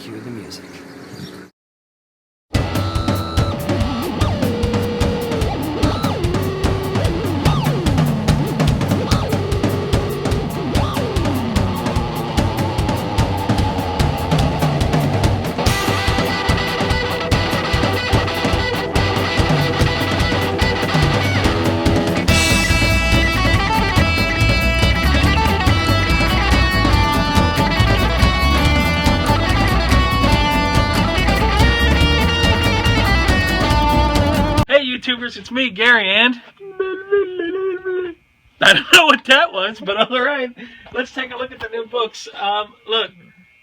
cue the music. YouTubers, it's me, Gary, and I don't know what that was, but all right. Let's take a look at the new books. Look,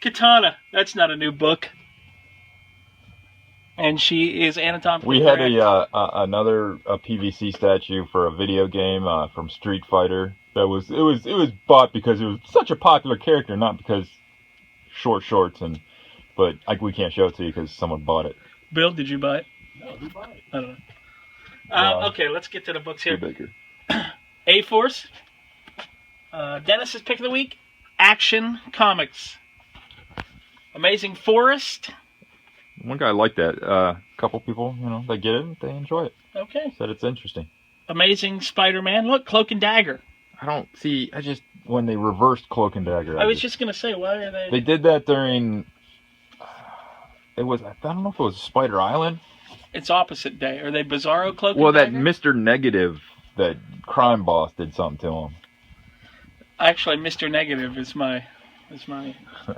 Katana. That's not a new book, and she is anatomically We had correct. another PVC statue for a video game from Street Fighter. It was bought because it was such a popular character, not because shorts but we can't show it to you because someone bought it. Bill, did you buy it? No, who bought it? I don't know. Okay, let's get to the books here. A-Force. Dennis's pick of the week. Action Comics. Amazing Forest. One guy liked that. A couple people, they get it, they enjoy it. Okay. Said it's interesting. Amazing Spider-Man. Look, Cloak and Dagger. When they reversed Cloak and Dagger. I was just going to say, why are they... They did that during... I don't know if it was Spider Island. It's opposite day. Are they Bizarro Cloak Well, and that Dagger? Mr. Negative, that crime boss did something to him. Actually, Mr. Negative is my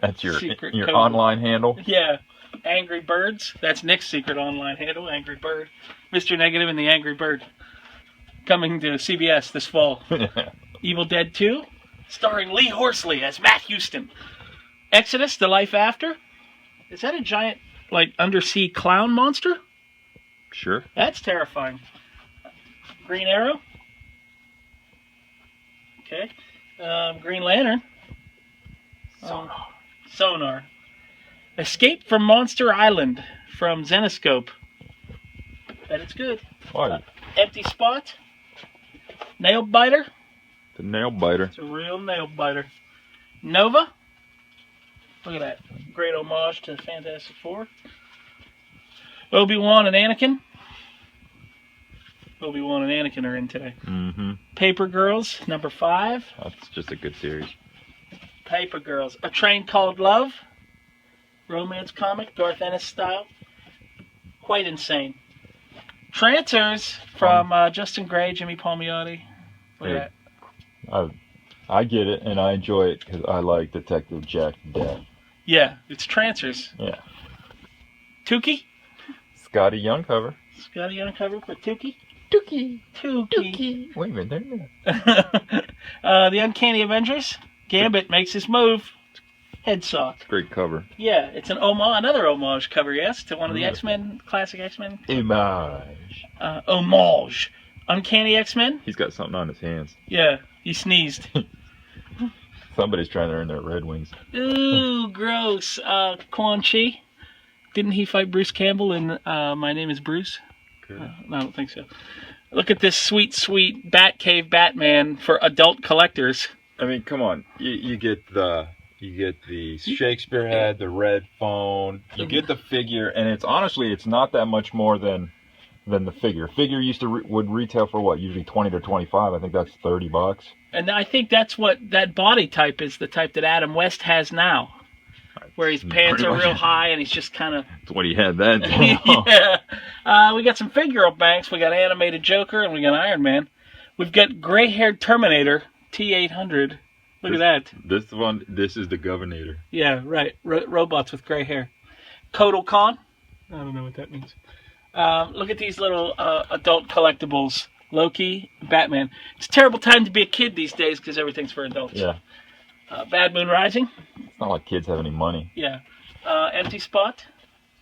That's your secret your code. online handle? Yeah. Angry Birds. That's Nick's secret online handle, Angry Bird. Mr. Negative and the Angry Bird. Coming to CBS this fall. Evil Dead 2, starring Lee Horsley as Matt Houston. Exodus, The Life After. Is that a giant, undersea clown monster? Sure. That's terrifying. Green Arrow. Okay. Green Lantern. Sonar. Escape from Monster Island from Zenoscope. Bet it's good. Why? Empty Spot. Nail Biter. The Nail Biter. It's a real nail biter. Nova. Look at that. Great homage to Fantastic Four. Obi-Wan and Anakin. Obi-Wan and Anakin are in today. Mm-hmm. Paper Girls, number 5. That's just a good series. Paper Girls. A Train Called Love. Romance comic, Garth Ennis style. Quite insane. Trancers from Justin Gray, Jimmy Palmiotti. Look at that. I get it, and I enjoy it because I like Detective Jack to death. Yeah, it's Trancers. Yeah. Tukey. Scotty Young cover. Scotty on cover for Tukey. Tukey. Wait a minute. The Uncanny Avengers. Gambit makes his move. Headsock. Great cover. Yeah, it's another homage cover, yes, to one of the X-Men, classic X-Men. Homage. Uncanny X-Men. He's got something on his hands. Yeah, he sneezed. Somebody's trying to earn their Red Wings. Ooh, gross. Quan Chi. Didn't he fight Bruce Campbell in My Name is Bruce? No, I don't think so. Look at this sweet, sweet Batcave Batman for adult collectors. I mean, come on. You get the Shakespeare head, the red phone. You get the figure, and it's not that much more than the figure. Figure would retail for what? Usually 20 to 25. I think that's $30. And I think that's what that body type is, the type that Adam West has now. Where his pants are real high and he's just kind of... That's what he had then. Yeah. We got some figure banks. We got Animated Joker and we got Iron Man. We've got gray-haired Terminator, T-800. Look at that. This is the Governator. Yeah, right. Robots with gray hair. Kotal Khan. I don't know what that means. Look at these little adult collectibles. Loki, Batman. It's a terrible time to be a kid these days because everything's for adults. Yeah. Bad Moon Rising. It's not like kids have any money. Yeah. Empty Spot.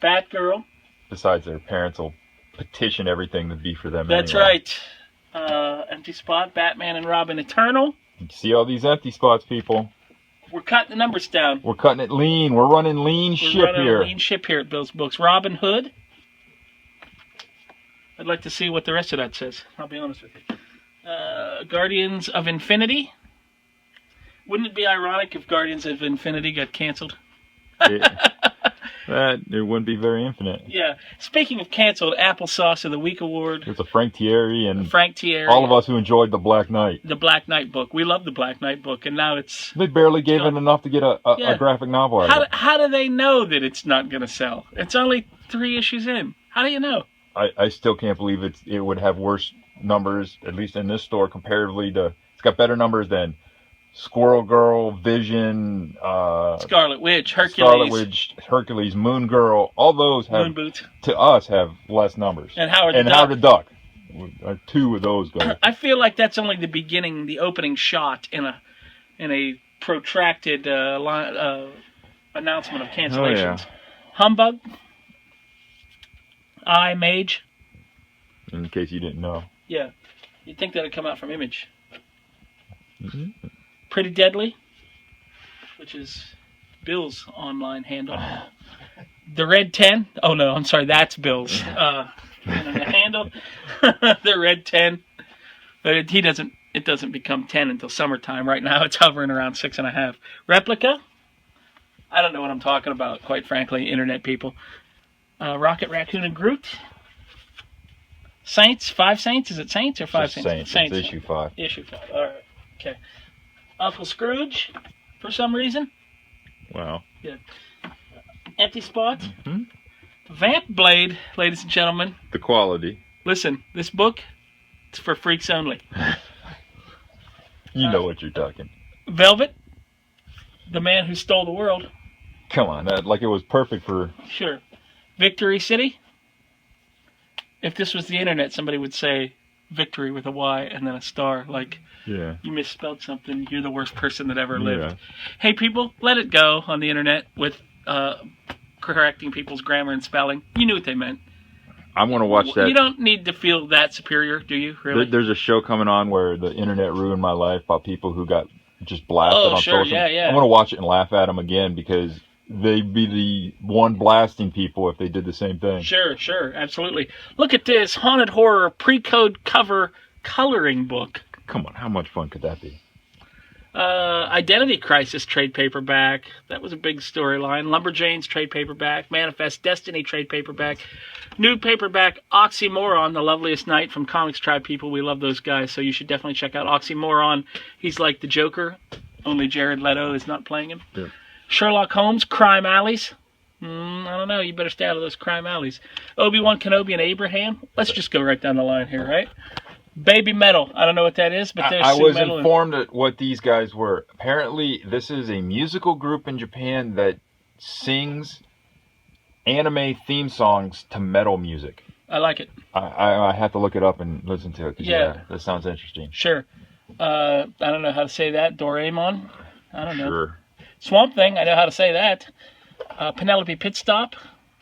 Batgirl. Besides, their parents will petition everything to be for them. That's anyway. right. Empty Spot. Batman and Robin Eternal. You see all these empty spots, people. We're cutting the numbers down. We're cutting it lean. We're running lean ship here. Lean ship here at Bill's Books. Robin Hood. I'd like to see what the rest of that says. I'll be honest with you. Guardians of Infinity. Wouldn't it be ironic if Guardians of Infinity got canceled? That it wouldn't be very infinite. Yeah. Speaking of canceled, Applesauce of the Week award. It's a Frank Thierry and Frank Thierry. all of us who enjoyed the Black Knight. The Black Knight book. We love the Black Knight book, and now it's... They barely gave it enough to get a graphic novel out of it. How do they know that it's not going to sell? It's only 3 issues in. How do you know? I still can't believe it would have worse numbers, at least in this store, comparatively to... It's got better numbers than Squirrel Girl, Vision, Scarlet Witch, Hercules, Moon Girl. All those have, Moon Boots. To us, have less numbers. And Howard the Duck. 2 of those go. I feel like that's only the beginning, the opening shot in a protracted announcement of cancellations. Oh, yeah. Humbug. Mage. In case you didn't know. Yeah. You'd think that would come out from Image. Mm-hmm. Pretty Deadly, which is Bill's online handle. The Red 10. Oh, no, I'm sorry. That's Bill's handle. The Red 10. But it doesn't become 10 until summertime. Right now it's hovering around 6.5. Replica. I don't know what I'm talking about, quite frankly, internet people. Rocket Raccoon and Groot. Saints. 5 Saints. Is it Saints or 5 Saints? Saints. It's issue 5. Issue 5. All right. Okay. Uncle Scrooge, for some reason. Wow. Yeah. Empty Spot. Mm-hmm. Vamp Blade, ladies and gentlemen. The quality. Listen, this book, it's for freaks only. You know what you're talking. Velvet, The Man Who Stole the World. Come on, like it was perfect for... Sure. Victory City. If this was the internet, somebody would say Victory with a Y and then a star. Like, yeah, you misspelled something. You're the worst person that ever lived. Yeah. Hey, people, let it go on the internet with correcting people's grammar and spelling. You knew what they meant. I'm going to watch that. You don't need to feel that superior, do you? Really? There's a show coming on where the internet ruined my life about people who got just blasted on social. Yeah. I'm going to watch it and laugh at them again because they'd be the one blasting people if they did the same thing. Sure, absolutely. Look at this haunted horror pre-code cover coloring book. Come on, how much fun could that be? Identity Crisis trade paperback. That was a big storyline. Lumberjanes trade paperback. Manifest Destiny trade paperback. New paperback Oxymoron, The Loveliest Night from Comics Tribe people. We love those guys, so you should definitely check out Oxymoron. He's like the Joker, only Jared Leto is not playing him. Yeah. Sherlock Holmes, Crime Alleys. I don't know. You better stay out of those crime alleys. Obi-Wan Kenobi and Abraham. Let's just go right down the line here, right? Baby Metal. I don't know what that is, but there's I was informed of what these guys were. Apparently, this is a musical group in Japan that sings anime theme songs to metal music. I like it. I have to look it up and listen to it. Yeah, that sounds interesting. Sure. I don't know how to say that. Doraemon. I don't know. Sure. Swamp Thing. I know how to say that. Penelope Pitstop.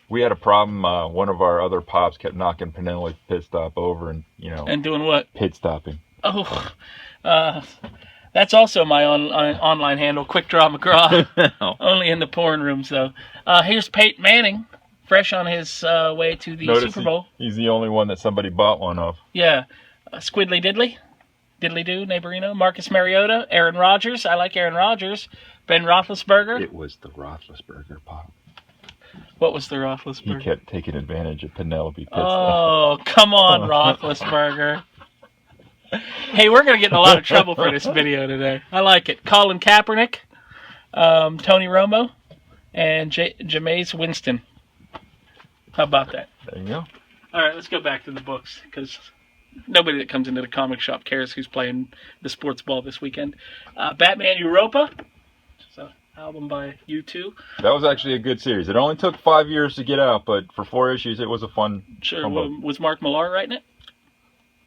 We had a problem. One of our other pops kept knocking Penelope Pitstop over and, And doing what? Pit stopping. Oh, that's also my online handle, Quick Draw McGraw. Only in the porn rooms, though. Here's Peyton Manning, fresh on his way to the Super Bowl. He's the only one that somebody bought one of. Yeah. Squiddly Diddly. Diddly Doo, Neighborino. Marcus Mariota. Aaron Rodgers. I like Aaron Rodgers. Ben Roethlisberger. It was the Roethlisberger pop. What was the Roethlisberger? He kept taking advantage of Penelope Pitstop. Oh, come on, Roethlisberger. Hey, we're going to get in a lot of trouble for this video today. I like it. Colin Kaepernick, Tony Romo, and Jameis Winston. How about that? There you go. All right, let's go back to the books, because nobody that comes into the comic shop cares who's playing the sports ball this weekend. Batman Europa. Album by U2. That was actually a good series. It only took 5 years to get out, but for 4 issues, it was a fun. Sure. Was Mark Millar writing it?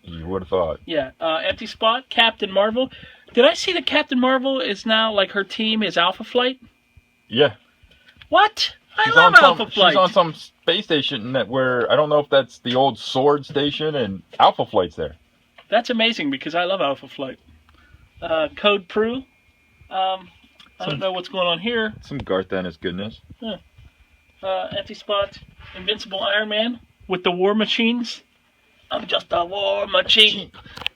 You would have thought. Yeah. Empty Spot, Captain Marvel. Did I see that Captain Marvel is now, like, her team is Alpha Flight? Yeah. What? I love Alpha Flight. She's on some space station where I don't know if that's the old Sword Station, and Alpha Flight's there. That's amazing because I love Alpha Flight. Code Prue. I don't know what's going on here. Some Garth Ennis goodness. Yeah. Empty Spot, Invincible Iron Man with the War Machines. I'm just a war machine,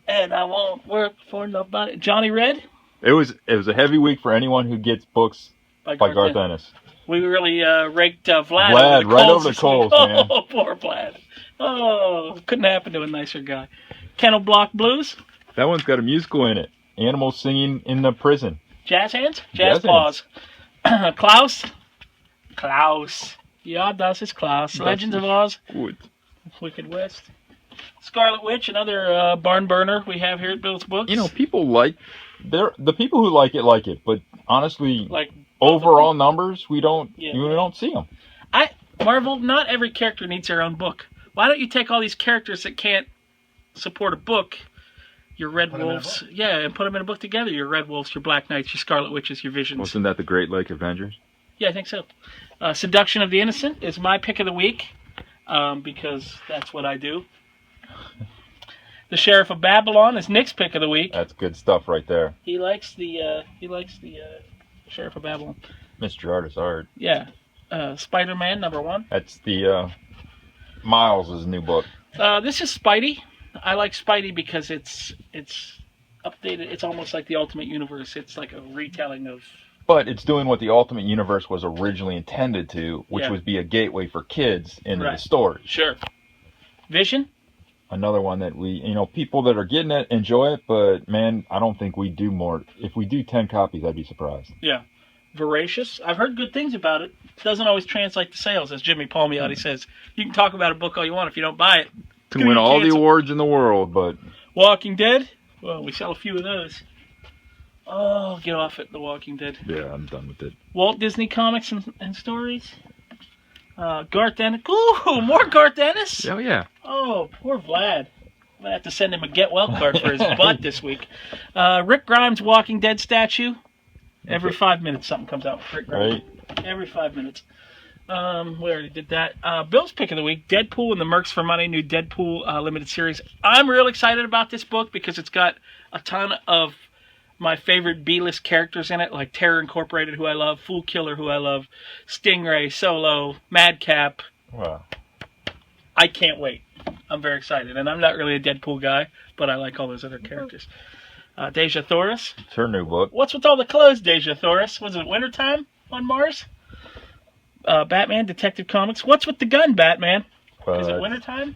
and I won't work for nobody. Johnny Red. It was a heavy week for anyone who gets books by Garth Ennis. We really raked Vlad Vlad, right over the coals, man. Oh, poor Vlad. Oh, couldn't happen to a nicer guy. Kennel Block Blues. That one's got a musical in it. Animals singing in the prison. Jazz Hands? Jazz Paws. Klaus. Ja, das ist Klaus. Legends of Oz. Good. Wicked West. Scarlet Witch, another barn burner we have here at Bill's Books. You know, people like... The people who like it, but honestly, like overall numbers, we don't see them. Marvel, not every character needs their own book. Why don't you take all these characters that can't support a book, your Red Wolves, and put them in a book together. Your Red Wolves, your Black Knights, your Scarlet Witches, your Visions. Wasn't that the Great Lake Avengers? Yeah, I think so. Seduction of the Innocent is my pick of the week, because that's what I do. The Sheriff of Babylon is Nick's pick of the week. That's good stuff right there. He likes the Sheriff of Babylon. Mr. Artist Art. Yeah. Spider-Man #1. That's the Miles' new book. This is Spidey. I like Spidey because it's updated. It's almost like the Ultimate Universe. It's like a retelling of... But it's doing what the Ultimate Universe was originally intended to, which was be a gateway for kids into the story. Sure. Vision? Another one that people that are getting it enjoy it, but man, I don't think we do more. If we do 10 copies, I'd be surprised. Yeah. Voracious. I've heard good things about it. It doesn't always translate to sales, as Jimmy Palmiotti says. You can talk about a book all you want if you don't buy it. Can win all the awards in the world, but... Walking Dead? Well, we sell a few of those. Oh, get off it, The Walking Dead. Yeah, I'm done with it. Walt Disney Comics and Stories. Garth Ennis. Ooh, more Garth Ennis? Oh, yeah. Oh, poor Vlad. I'm going to have to send him a get well card for his butt this week. Rick Grimes' Walking Dead statue. Every 5 minutes something comes out with Rick Grimes. Right. Every 5 minutes. We already did that. Bill's pick of the week, Deadpool and the Mercs for Money, new Deadpool limited series. I'm real excited about this book because it's got a ton of my favorite B-list characters in it, like Terror Incorporated, who I love, Fool Killer, who I love, Stingray, Solo, Madcap. Wow. I can't wait. I'm very excited. And I'm not really a Deadpool guy, but I like all those other characters. Deja Thoris. It's her new book. What's with all the clothes, Deja Thoris? Was it wintertime on Mars? Batman, Detective Comics. What's with the gun, Batman? Is it wintertime?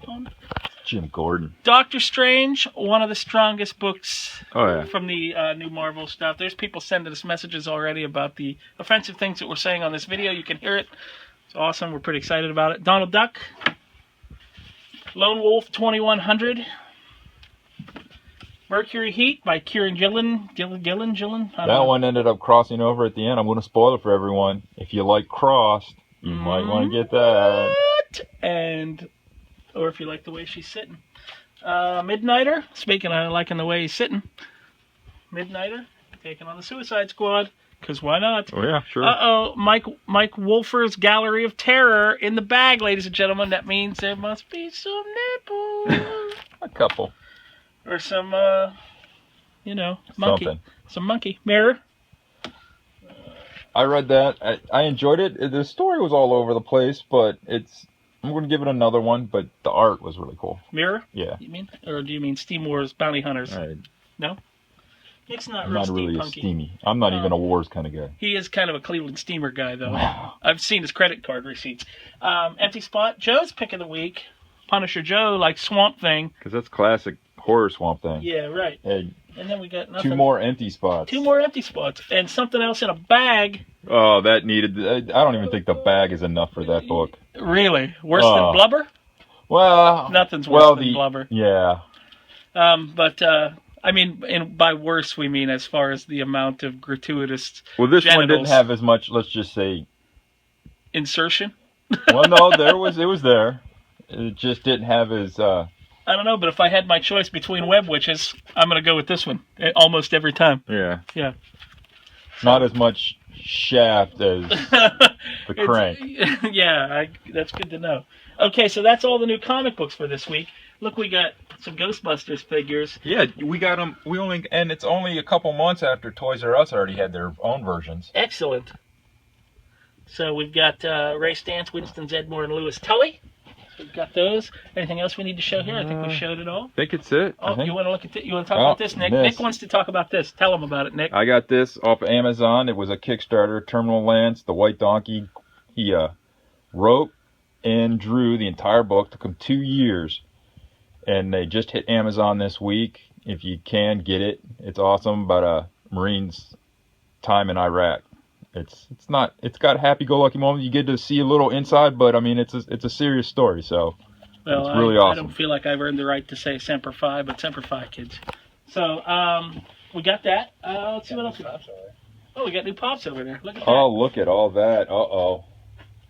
Jim Gordon. Doctor Strange, one of the strongest books from the new Marvel stuff. There's people sending us messages already about the offensive things that we're saying on this video. You can hear it. It's awesome. We're pretty excited about it. Donald Duck. Lone Wolf 2100. Mercury Heat by Kieran Gillen. That one ended up crossing over at the end. I'm going to spoil it for everyone. If you like Crossed, you might want to get that. Or if you like the way she's sitting. Midnighter. Speaking of liking the way he's sitting. Midnighter. Taking on the Suicide Squad. Because why not? Oh, yeah, sure. Uh-oh. Mike Wolfer's Gallery of Terror in the bag, ladies and gentlemen. That means there must be some nipples. A couple. Or some, monkey. Something. Some monkey. Mirror. I read that. I enjoyed it. The story was all over the place, but I'm going to give it another one, but the art was really cool. Mirror? Yeah. You mean? Or do you mean Steam Wars Bounty Hunters? Right. No? Nick's not I'm not really a steamy. I'm not even a Wars kind of guy. He is kind of a Cleveland Steamer guy, though. Wow. I've seen his credit card receipts. Empty Spot. Joe's pick of the week. Punisher Joe, like Swamp Thing. Because that's classic horror Swamp Thing. Yeah, right. And then we got nothing. 2 more empty spots. 2 more empty spots. And something else in a bag. Oh, that needed... I don't even think the bag is enough for that book. Really? Worse than Blubber? Well... Nothing's worse than Blubber. Yeah. I mean, by worse, we mean as far as the amount of gratuitous Well, this genitals. one didn't have as much, let's just say... Insertion? Well, no, it was there. It just didn't have as... I don't know, but if I had my choice between web witches, I'm going to go with this one almost every time. Yeah. Yeah. Not as much shaft as the crank. Yeah, that's good to know. Okay, so that's all the new comic books for this week. Look, we got some Ghostbusters figures. Yeah, we got them. And it's only a couple months after Toys R Us already had their own versions. Excellent. So we've got Ray Stantz, Winston Zedmore, and Louis Tully. So we've got those. Anything else we need to show here? I think we showed it all. I think it's it. Oh, you want to look at you want to talk about this, Nick? Nick wants to talk about this. Tell him about it, Nick. I got this off of Amazon. It was a Kickstarter. Terminal Lance, the White Donkey, He wrote and drew the entire book. Took him 2 years, and they just hit Amazon this week. If you can get it, it's awesome. But Marines' time in Iraq. It's got happy-go-lucky moments. You get to see a little inside, but I mean it's a serious story. So well, it's really awesome. I don't feel like I've earned the right to say Semper Fi, but Semper Fi, kids. So we got that. Let's see what else we got. Oh, we got new pops over there. Look at that. Oh, look at all that. Uh-oh.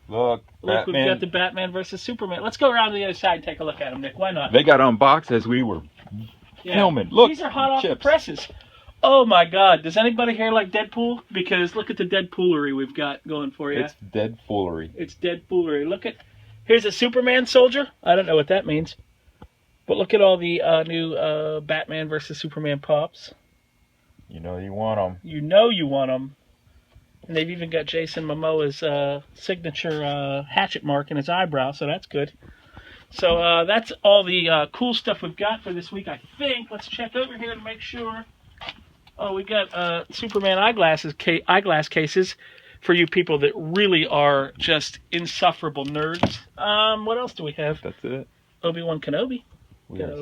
Look, we've Batman. got the Batman versus Superman. Let's go around to the other side and take a look at them, Nick. Why not? They got unboxed as we were filming. Look, these are hot off the chips. presses. Oh my God! Does anybody here like Deadpool? Because look at the Deadpoolery we've got going for you. It's Deadpoolery. It's Deadpoolery. Look at, here's a Superman soldier. I don't know what that means, but look at all the new Batman versus Superman pops. You know you want them. You know you want them. And they've even got Jason Momoa's signature hatchet mark in his eyebrow, so that's good. So that's all the cool stuff we've got for this week, I think. Let's check over here to make sure. Oh, we got Superman eyeglass cases for you people that really are just insufferable nerds. What else do we have? That's it. Obi-Wan Kenobi. Yeah,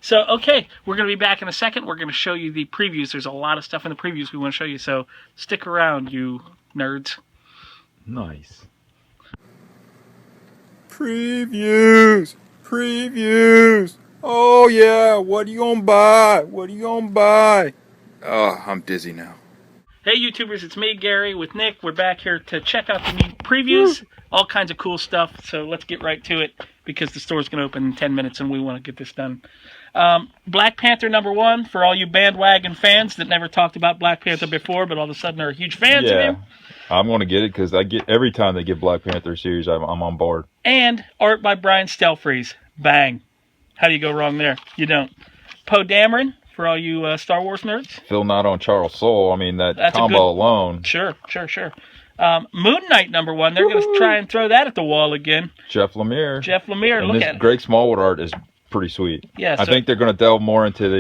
So, okay, we're going to be back in a second. We're going to show you the previews. There's a lot of stuff in the previews we want to show you, so stick around, you nerds. Nice. Previews! Oh, yeah, what are you going to buy? Oh, I'm dizzy now. Hey, YouTubers, it's me, Gary, with Nick. We're back here to check out the new previews. All kinds of cool stuff, so let's get right to it, because the store's going to open in 10 minutes, and we want to get this done. Black Panther #1, for all you bandwagon fans that never talked about Black Panther before, but all of a sudden are huge fans of him. I'm going to get it, because every time they get Black Panther series, I'm on board. And art by Brian Stelfreeze. Bang. How do you go wrong there? You don't. Poe Dameron, for all you Star Wars nerds. Phil Knott on Charles Soule. I mean, that's combo alone. Sure. Moon Knight #1. They're going to try and throw that at the wall again. Jeff Lemire. And look at it. Greg Smallwood art is pretty sweet. Yeah, I think they're going to delve more into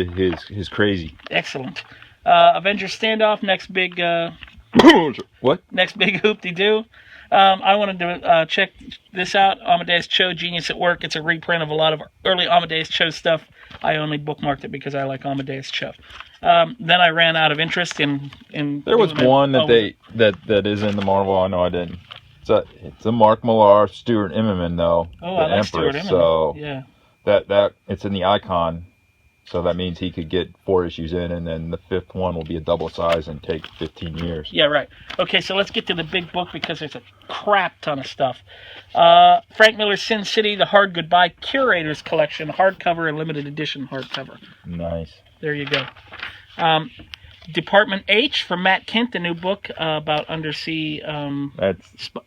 his crazy. Excellent. Avengers Standoff. Next big. What? Next big hoop-de-doo. I wanted to check this out. Amadeus Cho, Genius at Work. It's a reprint of a lot of early Amadeus Cho stuff. I only bookmarked it because I like Amadeus Cho. Then I ran out of interest in there was one that is in the Marvel. I know I didn't. It's a Mark Millar, Stuart Immonen though. Oh, the I like Empress, Stuart Immonen. So yeah. That it's in the Icon. So that means he could get 4 issues in, and then the 5th one will be a double size and take 15 years. Yeah, right. Okay, so let's get to the big book because there's a crap ton of stuff. Frank Miller's Sin City, The Hard Goodbye Curators Collection, hardcover and limited edition hardcover. Nice. There you go. Department H from Matt Kint, a new book about undersea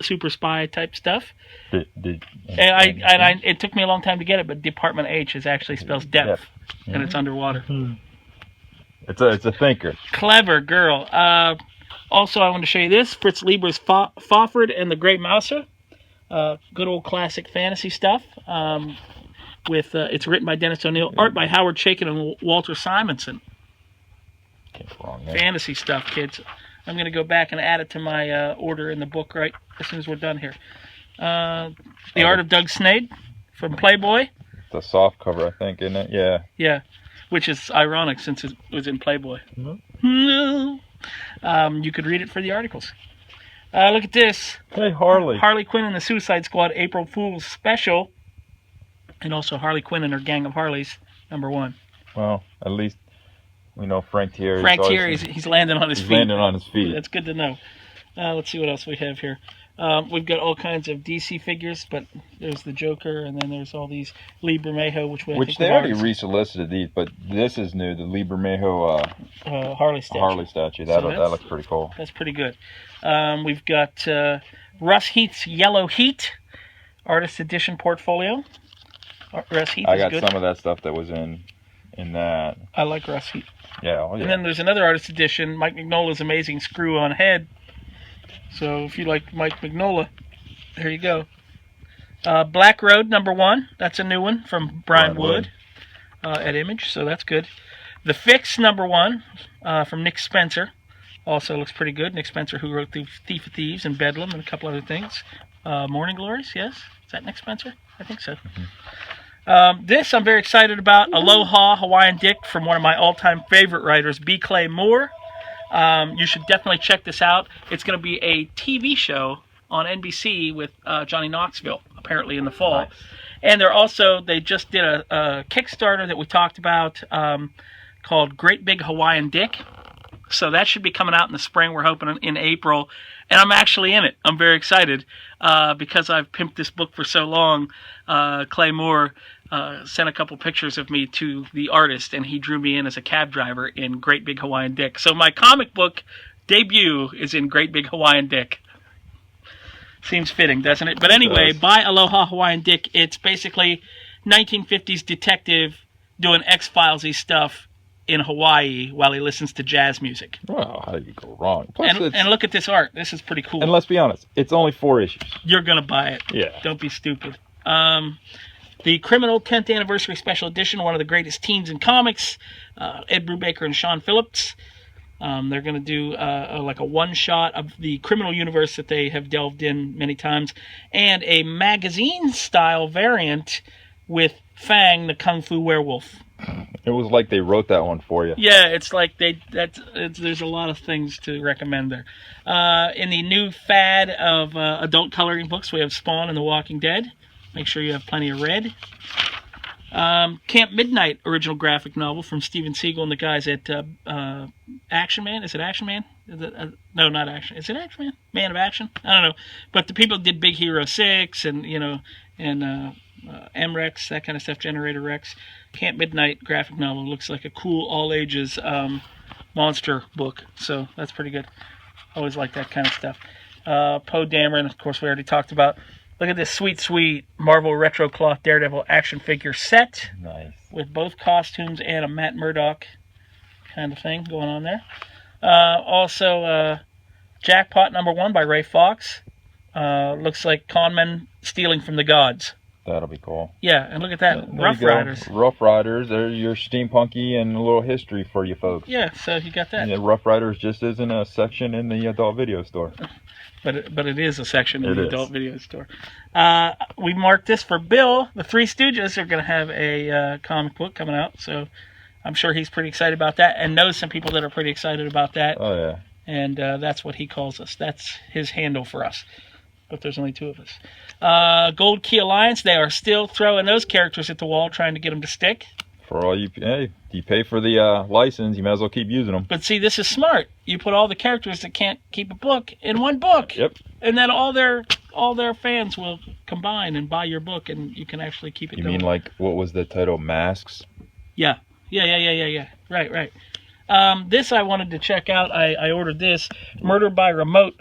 super spy type stuff. It took me a long time to get it, but Department H actually spells depth, and it's underwater. It's a thinker. Clever girl. Also, I want to show you this: Fritz Lieber's Fafhrd and the Grey Mouser. Good old classic fantasy stuff. It's written by Dennis O'Neil, art by Howard Chaykin and Walter Simonson. Fantasy stuff, kids. I'm going to go back and add it to my order in the book right as soon as we're done here. The Art of Doug Snade from Playboy. It's a soft cover, I think, isn't it? Yeah. Yeah, which is ironic since it was in Playboy. Mm-hmm. You could read it for the articles. Look at this. Hey, Harley. Harley Quinn and the Suicide Squad April Fool's Special. And also Harley Quinn and her Gang of Harleys, #1. Well, at least we know Frank Thierry. He's landing on his feet. Landing on his feet. That's good to know. Let's see what else we have here. We've got all kinds of DC figures, but there's the Joker, and then there's all these Lee Bermejo, which they already resolicited these, but this is new. The Lee Bermejo Harley statue. That looks pretty cool. That's pretty good. We've got Russ Heath's Yellow Heat Artist Edition portfolio. Russ Heath I got some of that stuff that was in that. I like Russ Heath. Yeah, oh yeah. And then there's another artist edition, Mike Mignola's amazing Screw on Head. So if you like Mike Mignola, there you go. Black Road #1. That's a new one from Brian Wood at Image, so that's good. The Fix #1 from Nick Spencer. Also looks pretty good. Nick Spencer, who wrote The Thief of Thieves and Bedlam and a couple other things. Morning Glories, yes? Is that Nick Spencer? I think so. This I'm very excited about. Aloha Hawaiian Dick from one of my all-time favorite writers, B. Clay Moore. You should definitely check this out. It's going to be a TV show on NBC with Johnny Knoxville, apparently in the fall. Nice. And they just did a Kickstarter that we talked about called Great Big Hawaiian Dick. So that should be coming out in the spring. We're hoping in April. And I'm actually in it. I'm very excited because I've pimped this book for so long. Clay Moore sent a couple pictures of me to the artist, and he drew me in as a cab driver in Great Big Hawaiian Dick. So my comic book debut is in Great Big Hawaiian Dick. Seems fitting, doesn't it? But anyway, buy Aloha Hawaiian Dick. It's basically 1950s detective doing X-Files-y stuff in Hawaii while he listens to jazz music. Well, how do you go wrong? Plus And look at this art. This is pretty cool. And let's be honest, it's only 4 issues. You're going to buy it. Yeah. Don't be stupid. The Criminal 10th Anniversary Special Edition, one of the greatest teens in comics, Ed Brubaker and Sean Phillips. They're going to do like a one-shot of the criminal universe that they have delved in many times, and a magazine-style variant with Fang, the Kung Fu werewolf. It was like they wrote that one for you. Yeah, it's like there's a lot of things to recommend there. In the new fad of adult coloring books, we have Spawn and The Walking Dead. Make sure you have plenty of red. Camp Midnight original graphic novel from Steven Seagal and the guys at Action Man. Is it Action Man? No, not Action. Is it Action Man? Man of Action? I don't know. But the people did Big Hero 6 and M-Rex, that kind of stuff, Generator Rex. Camp Midnight graphic novel looks like a cool all-ages monster book. So that's pretty good. Always like that kind of stuff. Poe Dameron, of course, we already talked about. Look at this sweet Marvel Retro Cloth Daredevil action figure set. Nice. With both costumes and a Matt Murdock kind of thing going on there. Also, Jackpot #1 by Ray Fox. Looks like conmen stealing from the gods. That'll be cool. Yeah, and look at that. There Rough Riders. Rough Riders. They're your steampunky and a little history for you folks. Yeah, so you got that. And Rough Riders just isn't a section in the adult video store. But it is a section in the adult video store. We marked this for Bill. The Three Stooges are going to have a comic book coming out, so I'm sure he's pretty excited about that and knows some people that are pretty excited about that. Oh, yeah. And that's what he calls us. That's his handle for us. But there's only 2 of us. Gold Key Alliance, they are still throwing those characters at the wall trying to get them to stick. For all you pay for the license, you might as well keep using them. But see, this is smart. You put all the characters that can't keep a book in one book. Yep. And then all their fans will combine and buy your book, and you can actually keep it going. You mean like, what was the title, Masks? Yeah. Right. This I wanted to check out. I ordered this, Murder by Remote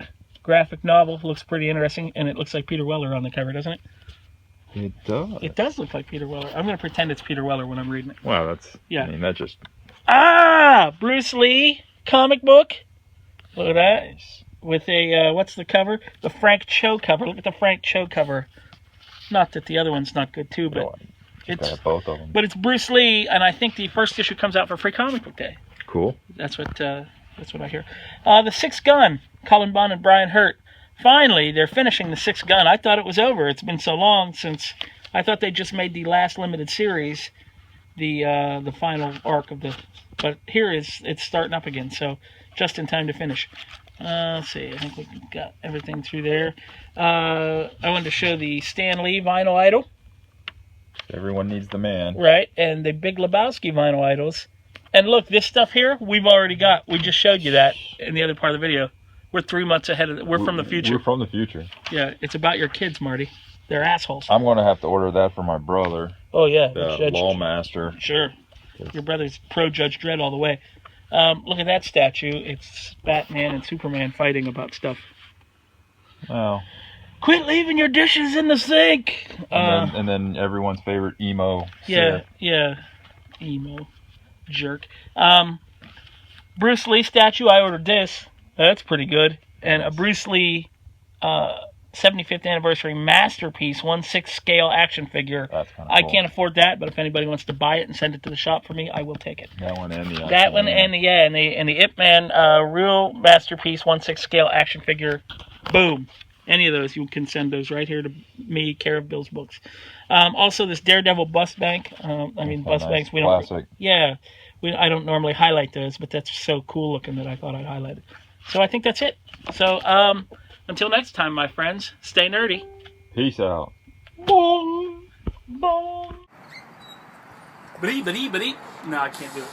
graphic novel. Looks pretty interesting, and it looks like Peter Weller on the cover, doesn't it? It does. It does look like Peter Weller. I'm going to pretend it's Peter Weller when I'm reading it. Wow, that's... Yeah. I mean, that just... Bruce Lee comic book. Look at that. Nice. With a, what's the cover? The Frank Cho cover. Look at the Frank Cho cover. Not that the other one's not good, too, but... It's both of them. But it's Bruce Lee, and I think the first issue comes out for Free Comic Book Day. Cool. That's what I hear. The Sixth Gun, Colin Bond and Brian Hurt. Finally, they're finishing The Sixth Gun. I thought it was over. It's been so long since... I thought they just made the last limited series, the final arc of the... But here it's starting up again, so just in time to finish. Let's see, I think we got everything through there. I wanted to show the Stan Lee vinyl idol. Everyone needs the man. Right, and the Big Lebowski vinyl idols. And look, this stuff here, we've already got. We just showed you that in the other part of the video. We're 3 months ahead of it. We're from the future. We're from the future. Yeah, it's about your kids, Marty. They're assholes. I'm going to have to order that for my brother. Oh, yeah. The Lawmaster. Sure. Your brother's pro Judge Dredd all the way. Look at that statue. It's Batman and Superman fighting about stuff. Oh. Quit leaving your dishes in the sink! And then everyone's favorite emo. Yeah. Emo. Jerk. Bruce Lee statue, I ordered this. That's pretty good. And a Bruce Lee 75th anniversary masterpiece 1/6 scale action figure. That's kind of I cool. can't afford that, but if anybody wants to buy it and send it to the shop for me, I will take it. That one and the That one and the Ip Man real masterpiece 1/6 scale action figure. Boom. Any of those, you can send those right here to me, care of Bill's Books. Also, this Daredevil bust bank. Bust banks. We don't. Classic. Yeah, I don't normally highlight those, but that's so cool looking that I thought I'd highlight it. So I think that's it. So until next time, my friends, stay nerdy. Peace out. Boom, boom. No, I can't do it.